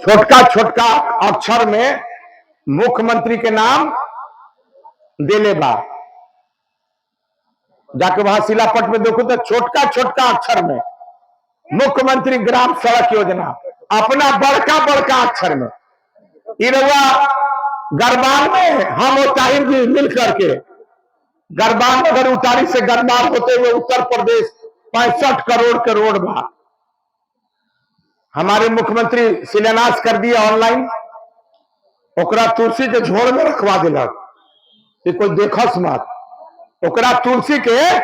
छोटका छोटका अक्षर में मुख्यमंत्री के नाम देले बा। जाके वहां शिलापट में देखो तो छोटका छोटका अक्षर में मुख्यमंत्री ग्राम सड़क योजना अपना बड़का बड़का अक्षर में। इरवा गरबान में हम और ताहिर जी मिल करके गरबान नगर उतारी से गरबान होते हुए उत्तर प्रदेश 65 करोड़ के रोड बा। हमारे मुख्यमंत्री शिलान्यास कर दिया ऑनलाइन, ओकरा तुलसी के झोड़ में रखवा दिलक कि कोई देखस मत। ओकरा तुलसी के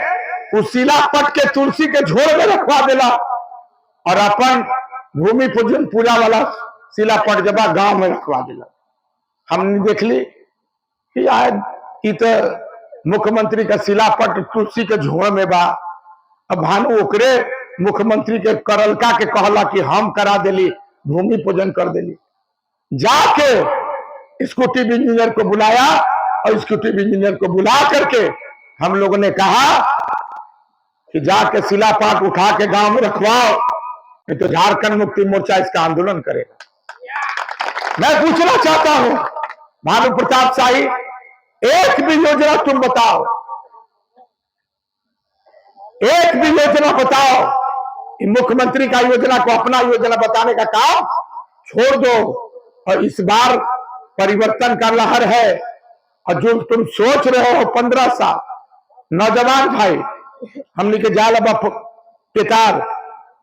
उस शिलापट के तुलसी के झोड़ में रखवा दिला और अपन भूमि पूजन पूजा वाला शिलापट जब गांव में रखवा दिला। हमने देख ली कि यार तो मुख्यमंत्री का शिलापट तुलसी के झोड़ में बा। अब भानु ओकरे मुख्यमंत्री के करलका के कहला कि हम करा देली, भूमि पूजन कर देली। जाके स्कूटी इंजीनियर को बुलाया और स्कूटी इंजीनियर को बुला करके हम लोगों ने कहा कि जाके शिलापाट उठा के गांव में रखवाओ, नहीं तो झारखंड मुक्ति मोर्चा इसका आंदोलन करेगा। मैं पूछना चाहता हूं भानु प्रताप शाही, एक भी योजना तुम बताओ, एक भी योजना बताओ। मुख्यमंत्री का योजना को अपना योजना बताने का काम छोड़ दो। और इस बार परिवर्तन का लहर है और जो तुम सोच रहे हो 15 साल नौजवान भाई, हमने के जाल पितार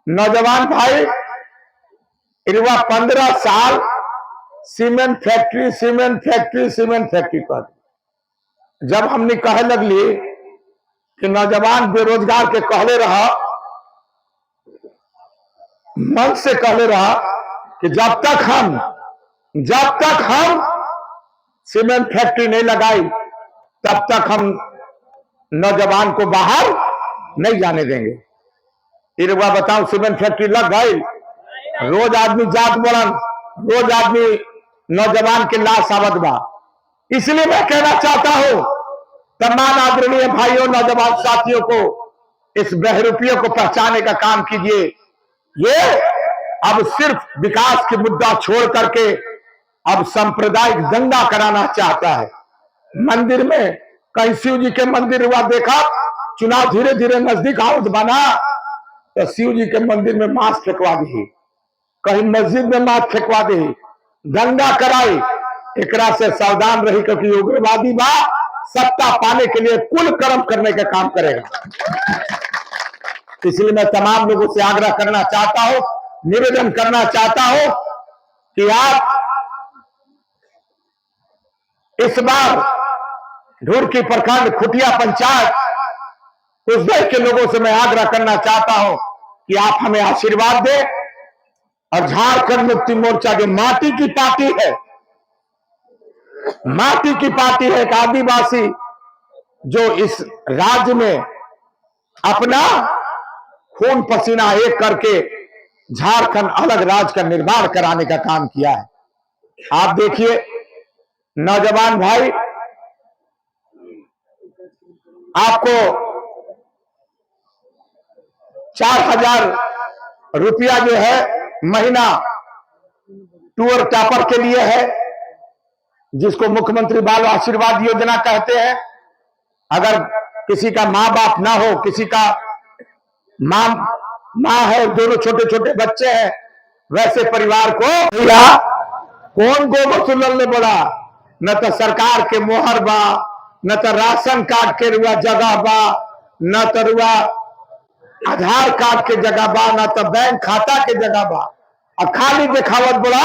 नौजवान भाई इरवा 15 साल cement factory cement factory cement factory पर जब हमने कहे लगली कि नौजवान बेरोजगार के कहले रहा, मन से कहले रहा कि जब तक हम सीमेंट फैक्ट्री नहीं लगाई तब तक हम नौजवान को बाहर नहीं जाने देंगे। फिर एक बार बताओ, सीमेंट फैक्ट्री लग गई, रोज आदमी जात बोलन, रोज आदमी नौजवान के लाश आवत बा। इसलिए मैं कहना चाहता हूं तमाम आदरणीय भाइयों नौजवान साथियों को, इस बहरूपियों को पहचाने का काम कीजिए। ये अब सिर्फ विकास की मुद्दा छोड़ करके अब सांप्रदायिक दंगा कराना चाहता है। मंदिर में कहीं शिव जी के मंदिर हुआ देखा, चुनाव धीरे धीरे नजदीक आवत बना तो शिव जी के मंदिर में मांस फेंकवा दी, कहीं मस्जिद में मांस फेंकवा दी, दंगा कराई। एकरा से सावधान रही क्योंकि उग्रवादी बा सत्ता पाने के लिए कुल कर्म करने का काम करेगा। इसलिए मैं तमाम लोगों से आग्रह करना चाहता हूं, निवेदन करना चाहता हूं कि आप इस बार ढुरकी प्रखंड खुटिया पंचायत उस के लोगों से मैं आग्रह करना चाहता हूं कि आप हमें आशीर्वाद दें और झारखंड मुक्ति मोर्चा जो माटी की पार्टी है, माटी की पार्टी है, एक आदिवासी जो इस राज्य में अपना खून पसीना एक करके झारखंड अलग राज्य का निर्माण कराने का काम किया है। आप देखिए नौजवान भाई, आपको 4000 रुपया जो है महीना टूर टॉपर के लिए है, जिसको मुख्यमंत्री बाल आशीर्वाद योजना कहते हैं। अगर किसी का माँ बाप ना हो, किसी का माँ है, दोनों छोटे छोटे बच्चे हैं, वैसे परिवार को कौन गो वसूलने बोला, न तो सरकार के मोहर बा, न तो राशन कार्ड के रुआ जगह बा, न तो रुआ आधार कार्ड के जगह बा, न तो बैंक खाता के जगह बा। और खाली दिखावत बोला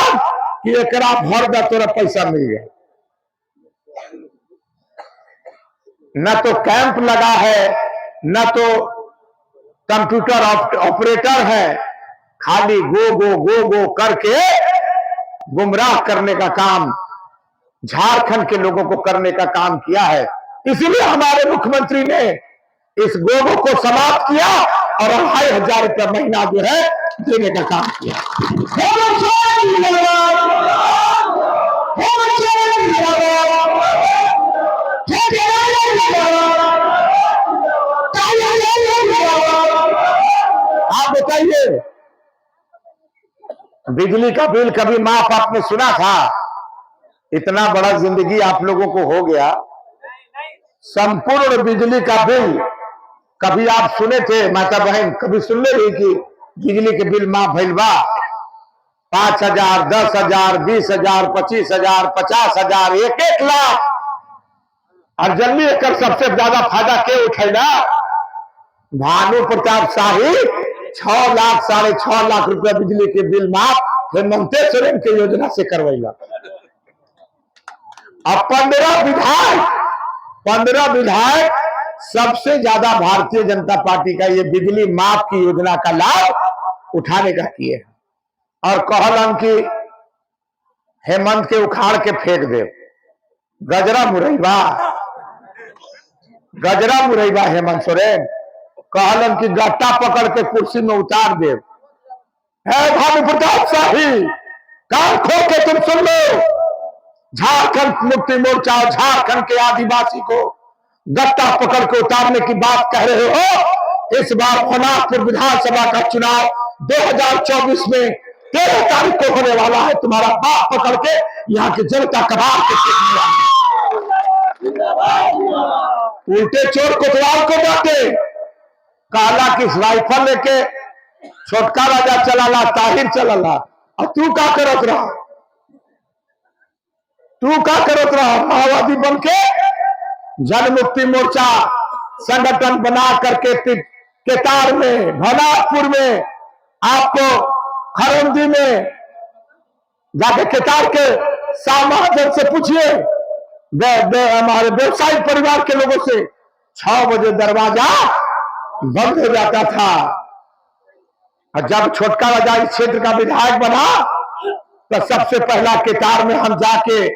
कि एकरा भर दा तोरा पैसा मिल गया। न तो कैंप लगा है, न तो कंप्यूटर ऑपरेटर है, खाली गो करके गुमराह करने का काम झारखंड के लोगों को करने का काम किया है। इसीलिए हमारे मुख्यमंत्री ने इस गो को समाप्त किया और 2500 रुपया महीना जो है देने का काम किया। आप बताइए, बिजली का बिल कभी माफ आपने सुना था? इतना बड़ा जिंदगी आप लोगों को हो गया, संपूर्ण बिजली का बिल कभी आप सुने थे? माता बहन कभी सुन ले रही कि बिजली के बिल माफ भइल बा? 5,000, 10,000, 20,000, 25,000, 50,000, 1-1 लाख। और जल्दी एक सबसे ज्यादा फायदा के उठेगा? भानु प्रताप शाही 6 लाख 6.5 लाख रुपया बिजली के बिल माफ हेमंत सोरेन के योजना से करवाइला। अब 15 विधायक सबसे ज्यादा भारतीय जनता पार्टी का ये बिजली माफ की योजना का लाभ उठाने का किए और कहलन कि हेमंत के उखाड़ के फेंक दे। गजरा मुरैबा हेमंत सोरेन कहलन कि गट्टा पकड़ के कुर्सी में उतार दे। भानु प्रताप शाही कान खोल के तुम सुन लो, झारखंड मुक्ति मोर्चा और झारखंड के आदिवासी को गट्टा पकड़ के उतारने की बात कह रहे हो। इस बार होनापुर विधानसभा का चुनाव 2024 में 13 तारीख को होने वाला है। तुम्हारा बाप पकड़ के यहाँ की जनता कबार के फेंकने वाले। उल्टे चोर कोतवाल को बांटे। काला किस राइफल लेके छोटका राजा चलाला, ताहिर चलाला, और तू का करत रहा? माओवादी बन के जन मुक्ति मोर्चा संगठन बना करके केतार में, भनापुर में, आपको खरौंदी में जाके केतार के सामाजिक से पूछिए, हमारे व्यवसायिक परिवार के लोगों से 6 बजे दरवाजा बंद हो जाता था। और जब छोटका राजा इस क्षेत्र का विधायक बना तो सबसे पहला केतार में हम जाके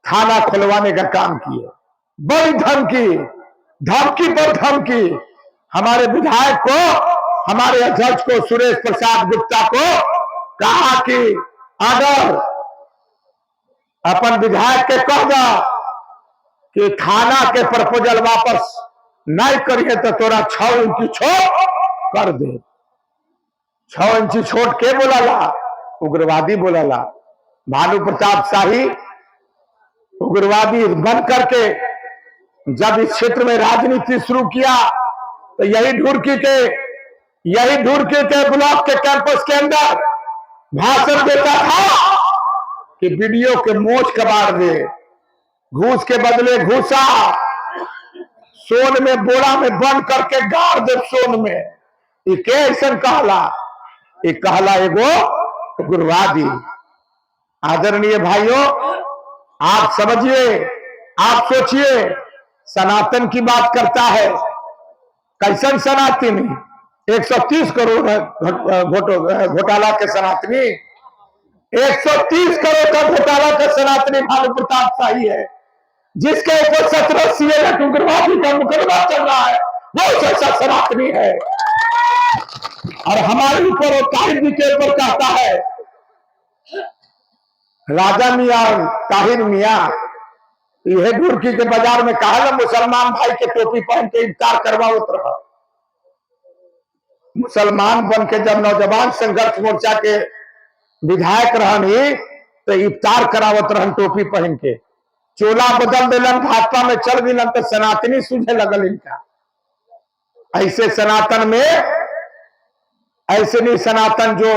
थाना खुलवाने का काम किए। बड़ी धमकी पर धमकी। हमारे विधायक को, हमारे अध्यक्ष को, सुरेश प्रसाद गुप्ता को कहा कि अगर अपन विधायक के कह दो कि थाना के प्रपोजल वापस नहीं करिए तो तोरा 6 इंची छोट कर दे। 6 इंची छोट के बोलाला? उग्रवादी बोलाला। भानु प्रताप शाही उग्रवादी बन करके जब इस क्षेत्र में राजनीति शुरू किया तो यही ढुरकी के ब्लॉक के कैंपस के अंदर भाषण देता था कि वीडियो के मोच कबाड़ दे, घूस के बदले घूसा, सोन में बोरा में बंद करके गाड़ दे सोन में। ये कैसन कहला एगो उग्रवादी। आदरणीय भाइयों, आप समझिए, आप सोचिए, सनातन की बात करता है। कैसन सनातनी? 130 करोड़ घोटाला के सनातनी, 130 करोड़ का घोटाला का सनातनी भानु प्रताप शाही है, जिसके ऊपर 17 सीए उग्रवादी का मुकदमा चल रहा है। वो ऐसा सनातनी है। और हमारे ऊपर और ताहिर जी के ऊपर कहता है, राजा मियाँ ताहिर मियाँ यह ढुरकी के बाजार में कहा ना मुसलमान भाई के टोपी पहन के इफ्तार करवावत रहा। मुसलमान बन के जब नौजवान संघर्ष मोर्चा के विधायक रहनी तो इफ्तार करावत रहन टोपी पहन के। चोला बदल दिलन, भाजपा में चल दिलन तो सनातनी सूझे लगल इनका। ऐसे सनातन में, ऐसे नहीं सनातन जो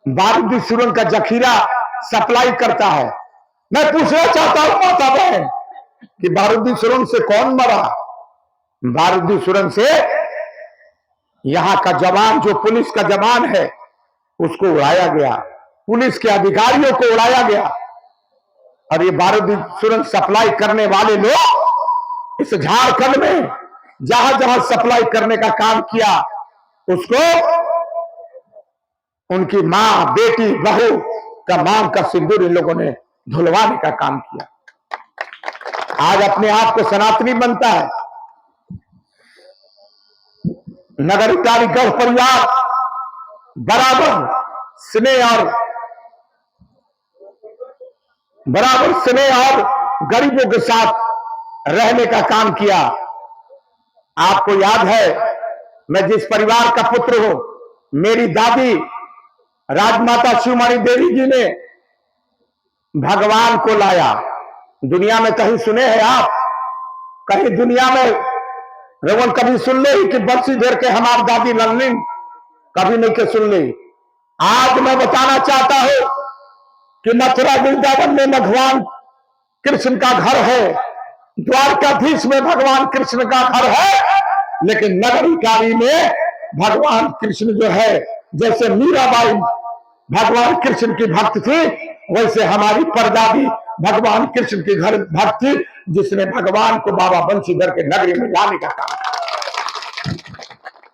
बारूदी सुरंग का जखीरा सप्लाई करता है। मैं पूछना चाहता हूं माता बहन कि बारूदी सुरंग से कौन मरा? बारूदी सुरंग से यहां का जवान, जो पुलिस का जवान है, उसको उड़ाया गया, पुलिस के अधिकारियों को उड़ाया गया। और ये बारूदी सुरंग सप्लाई करने वाले लोग इस झारखंड में जहां जहां सप्लाई करने का काम किया, उसको उनकी मां, बेटी, बहू का मांग का सिंदूर इन लोगों ने धुलवाने का काम किया। आज अपने आप को सनातनी बनता है। नगरीदारी गढ़ परिवार बराबर स्नेह और गरीबों के साथ रहने का काम किया। आपको याद है, मैं जिस परिवार का पुत्र हूं, मेरी दादी राजमाता शिवमणि देवी जी ने भगवान को लाया। दुनिया में कहीं सुने हैं आप? कहीं दुनिया में रवन कभी सुन ले कि बंसी धर के हमारी दादी लल्ली? कभी नहीं के सुन ले। आज मैं बताना चाहता हूं कि मथुरा वृंदावन में भगवान कृष्ण का घर है, द्वारकाधीश में भगवान कृष्ण का घर है, लेकिन नगरीकारी में भगवान कृष्ण जो है, जैसे मीराबाई भगवान कृष्ण की भक्त थी, वैसे हमारी परदादी भगवान कृष्ण की घर भक्त थी, जिसने भगवान को बाबा बंशीधर के नगरी में लाने का काम किया।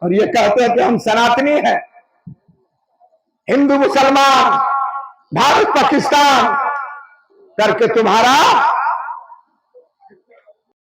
और ये कहते हैं कि हम सनातनी हैं, हिंदू मुसलमान, भारत पाकिस्तान करके तुम्हारा